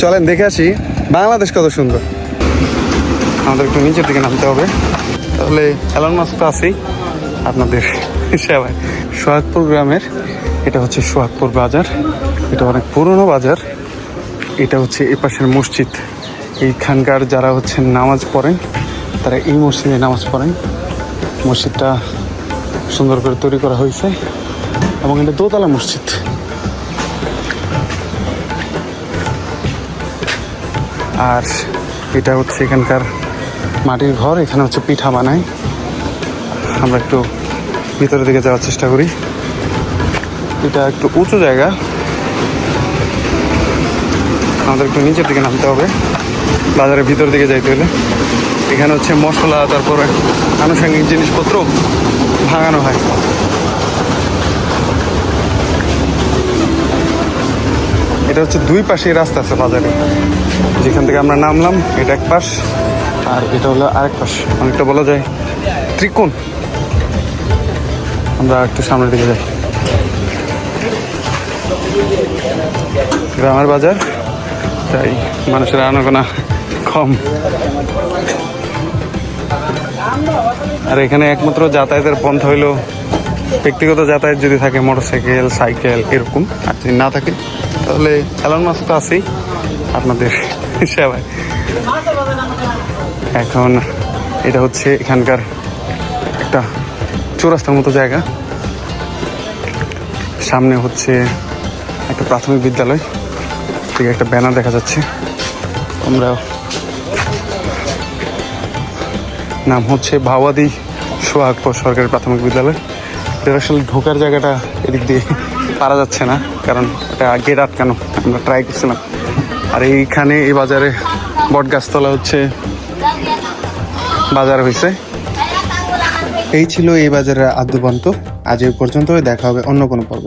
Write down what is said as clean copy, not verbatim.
চলেন দেখে আসি বাংলাদেশ কত সুন্দর। আমাদের একটু নিচের দিকে নামতে হবে, তাহলে এলন মাস্ক তো আছেই আপনাদের সেবায়। সোহাগপুর গ্রামের এটা হচ্ছে সোহাগপুর বাজার, এটা অনেক পুরনো বাজার। এটা হচ্ছে এ পাশের মসজিদ, এইখানকার যারা হচ্ছে নামাজ পড়েন তারা এই মসজিদে নামাজ পড়েন। মসজিদটা সুন্দর করে তৈরি করা হয়েছে এবং এটা দোতলা মসজিদ। আর এটা হচ্ছে এখানকার মাটির ঘর, এখানে হচ্ছে পিঠা বানায়। আমরা একটু ভিতরের দিকে যাওয়ার চেষ্টা করি। এটা একটু উঁচু জায়গা, আমাদের একটু নিচের দিকে নামতে হবে বাজারের ভিতর দিকে যাইতে হলে। এখানে হচ্ছে মশলা, তারপরে আনুষঙ্গিক জিনিসপত্র ভাঙানো হয়। এটা হচ্ছে দুই পাশে রাস্তা আছে বাজারে, যেখান থেকে আমরা নামলাম এটা এক পাশ আর এটা হলো আরেক পাশ, অনেকটা বলা যায় ত্রিকোণ। আমরা একটু সামনের দিকে যাই। গ্রামের বাজার, তাই মানুষের আনাগোনা কম। আর এখানে একমাত্র যাতায়াতের পন্থা হইল ব্যক্তিগত যাতায়াত যদি থাকে, মোটরসাইকেল, সাইকেল এরকম। আর যদি না থাকে তাহলে এলন মাস্ক তো আছেই আপনাদের সেবায়। এখন এটা হচ্ছে এখানকার একটা চৌরাস্তার মতো জায়গা, সামনে হচ্ছে একটা প্রাথমিক বিদ্যালয়, ঠিক একটা ব্যানার দেখা যাচ্ছে। আমরা নাম হচ্ছে ভাওয়াদি সোহাগপুর সরকারি প্রাথমিক বিদ্যালয়। এটা আসলে ঢোকার জায়গাটা এদিক দিয়ে পারা যাচ্ছে না, কারণ এটা গেট আটকানো। আমরা ট্রাই করছিলাম। আর এইখানে এই বাজারে বট গাছতলা হচ্ছে বাজার হয়েছে। এই ছিল এই বাজারের আদ্যবন্ত। আজ এই পর্যন্ত, দেখা হবে অন্য কোনো পর্ব।